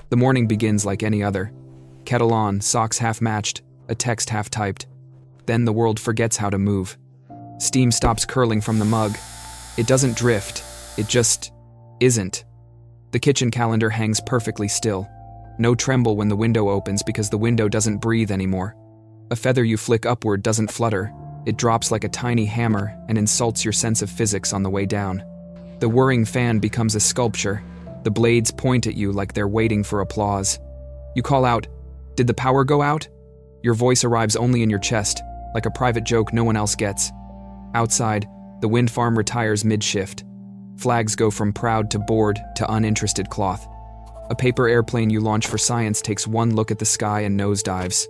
The morning begins like any other. Kettle on, socks half matched, a text half typed. Then the world forgets how to move. Steam stops curling from the mug. It doesn't drift, it just isn't. The kitchen calendar hangs perfectly still. No tremble when the window opens because the window doesn't breathe anymore. A feather you flick upward doesn't flutter. It drops like a tiny hammer and insults your sense of physics on the way down. The whirring fan becomes a sculpture. The blades point at you like they're waiting for applause. You call out, "Did the power go out?" Your voice arrives only in your chest, like a private joke no one else gets. Outside, the wind farm retires mid-shift. Flags go from proud to bored to uninterested cloth. A paper airplane you launch for science takes one look at the sky and nosedives.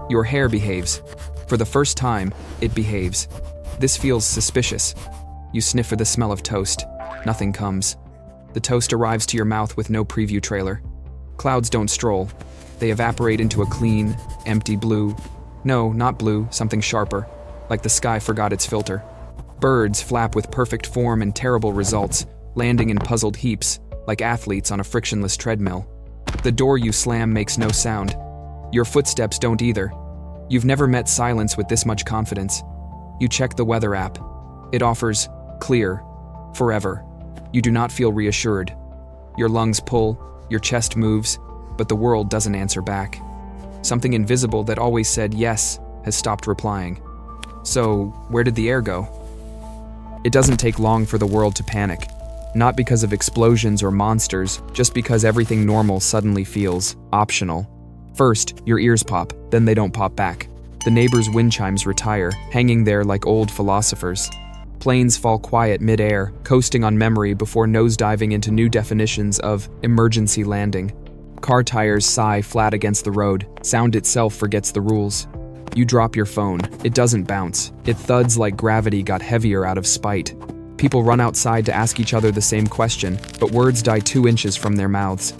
Your hair behaves. For the first time, it behaves. This feels suspicious. You sniff for the smell of toast. Nothing comes. The toast arrives to your mouth with no preview trailer. Clouds don't stroll. They evaporate into a clean, empty blue. No, not blue, something sharper, like the sky forgot its filter. Birds flap with perfect form and terrible results, landing in puzzled heaps, like athletes on a frictionless treadmill. The door you slam makes no sound. Your footsteps don't either. You've never met silence with this much confidence. You check the weather app. It offers clear, forever. You do not feel reassured. Your lungs pull, your chest moves, but the world doesn't answer back. Something invisible that always said yes has stopped replying. So, where did the air go? It doesn't take long for the world to panic. Not because of explosions or monsters, just because everything normal suddenly feels optional. First, your ears pop, then they don't pop back. The neighbor's wind chimes retire, hanging there like old philosophers. Planes fall quiet mid-air, coasting on memory before nosediving into new definitions of emergency landing. Car tires sigh flat against the road. Sound itself forgets the rules. You drop your phone. It doesn't bounce. It thuds like gravity got heavier out of spite. People run outside to ask each other the same question, but words die 2 inches from their mouths.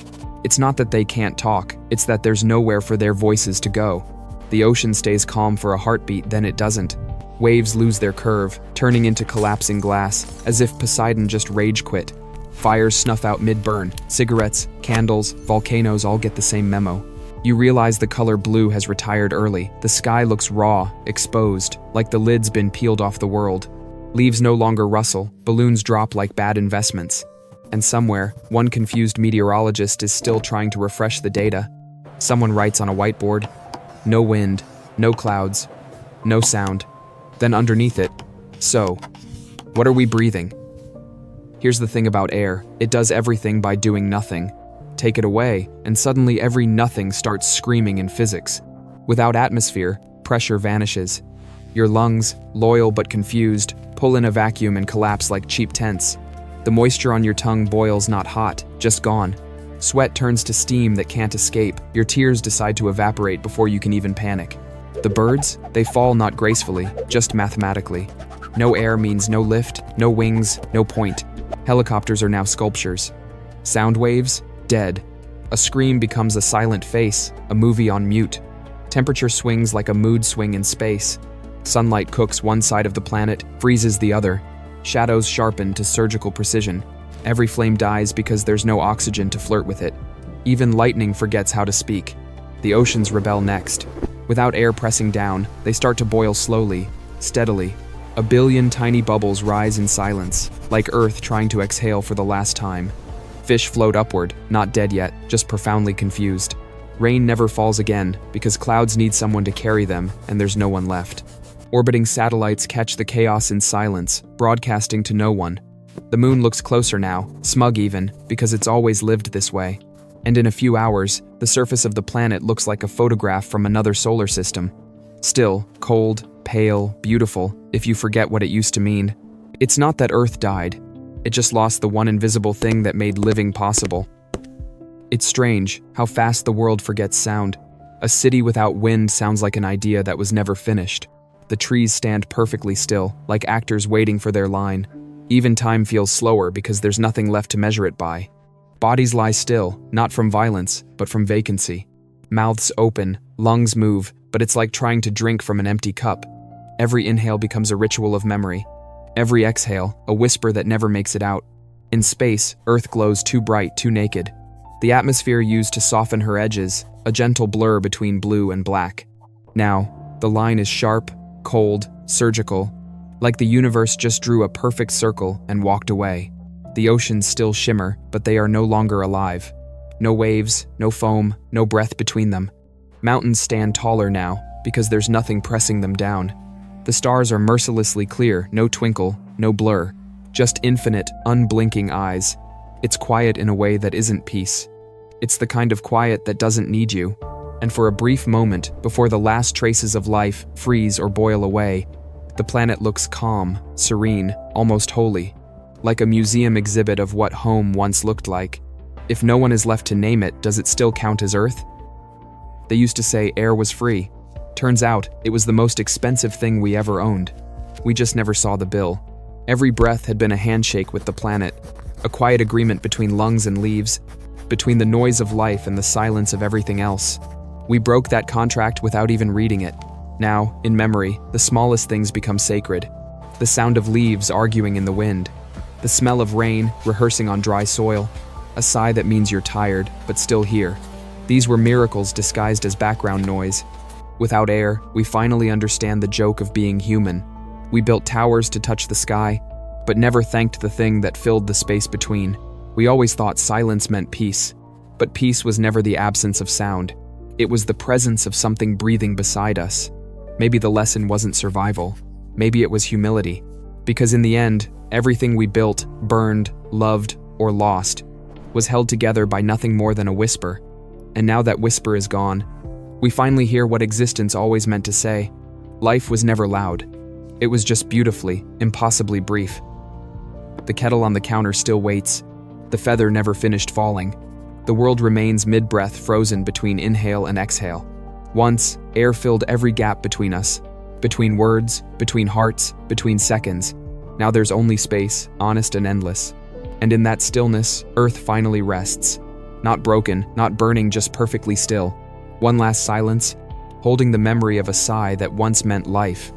It's not that they can't talk, it's that there's nowhere for their voices to go. The ocean stays calm for a heartbeat, then it doesn't. Waves lose their curve, turning into collapsing glass, as if Poseidon just rage quit. Fires snuff out mid-burn. Cigarettes, candles, volcanoes all get the same memo. You realize the color blue has retired early. The sky looks raw, exposed, like the lid's been peeled off the world. Leaves no longer rustle, balloons drop like bad investments. And somewhere, one confused meteorologist is still trying to refresh the data. Someone writes on a whiteboard, "No wind, no clouds, no sound." Then underneath it, "So, what are we breathing?" Here's the thing about air, it does everything by doing nothing. Take it away, and suddenly every nothing starts screaming in physics. Without atmosphere, pressure vanishes. Your lungs, loyal but confused, pull in a vacuum and collapse like cheap tents. The moisture on your tongue boils not hot, just gone. Sweat turns to steam that can't escape. Your tears decide to evaporate before you can even panic. The birds, they fall not gracefully, just mathematically. No air means no lift, no wings, no point. Helicopters are now sculptures. Sound waves, dead. A scream becomes a silent face, a movie on mute. Temperature swings like a mood swing in space. Sunlight cooks one side of the planet, freezes the other. Shadows sharpen to surgical precision. Every flame dies because there's no oxygen to flirt with it. Even lightning forgets how to speak. The oceans rebel next. Without air pressing down, they start to boil slowly, steadily. A billion tiny bubbles rise in silence, like Earth trying to exhale for the last time. Fish float upward, not dead yet, just profoundly confused. Rain never falls again, because clouds need someone to carry them, and there's no one left. Orbiting satellites catch the chaos in silence, broadcasting to no one. The moon looks closer now, smug even, because it's always lived this way. And in a few hours, the surface of the planet looks like a photograph from another solar system. Still, cold, pale, beautiful, if you forget what it used to mean. It's not that Earth died. It just lost the one invisible thing that made living possible. It's strange how fast the world forgets sound. A city without wind sounds like an idea that was never finished. The trees stand perfectly still, like actors waiting for their line. Even time feels slower because there's nothing left to measure it by. Bodies lie still, not from violence, but from vacancy. Mouths open, lungs move, but it's like trying to drink from an empty cup. Every inhale becomes a ritual of memory. Every exhale, a whisper that never makes it out. In space, Earth glows too bright, too naked. The atmosphere used to soften her edges, a gentle blur between blue and black. Now, the line is sharp, cold, surgical, like the universe just drew a perfect circle and walked away. The oceans still shimmer, but they are no longer alive. No waves, no foam, no breath between them. Mountains stand taller now, because there's nothing pressing them down. The stars are mercilessly clear, no twinkle, no blur, just infinite, unblinking eyes. It's quiet in a way that isn't peace. It's the kind of quiet that doesn't need you. And for a brief moment, before the last traces of life freeze or boil away, the planet looks calm, serene, almost holy, like a museum exhibit of what home once looked like. If no one is left to name it, does it still count as Earth? They used to say air was free. Turns out, it was the most expensive thing we ever owned. We just never saw the bill. Every breath had been a handshake with the planet, a quiet agreement between lungs and leaves, between the noise of life and the silence of everything else. We broke that contract without even reading it. Now, in memory, the smallest things become sacred. The sound of leaves arguing in the wind, the smell of rain rehearsing on dry soil, a sigh that means you're tired, but still here. These were miracles disguised as background noise. Without air, we finally understand the joke of being human. We built towers to touch the sky, but never thanked the thing that filled the space between. We always thought silence meant peace, but peace was never the absence of sound. It was the presence of something breathing beside us. Maybe the lesson wasn't survival. Maybe it was humility. Because in the end, everything we built, burned, loved, or lost was held together by nothing more than a whisper. And now that whisper is gone, we finally hear what existence always meant to say. Life was never loud. It was just beautifully, impossibly brief. The kettle on the counter still waits. The feather never finished falling. The world remains mid-breath, frozen between inhale and exhale. Once, air filled every gap between us. Between words, between hearts, between seconds. Now there's only space, honest and endless. And in that stillness, Earth finally rests. Not broken, not burning, just perfectly still. One last silence, holding the memory of a sigh that once meant life.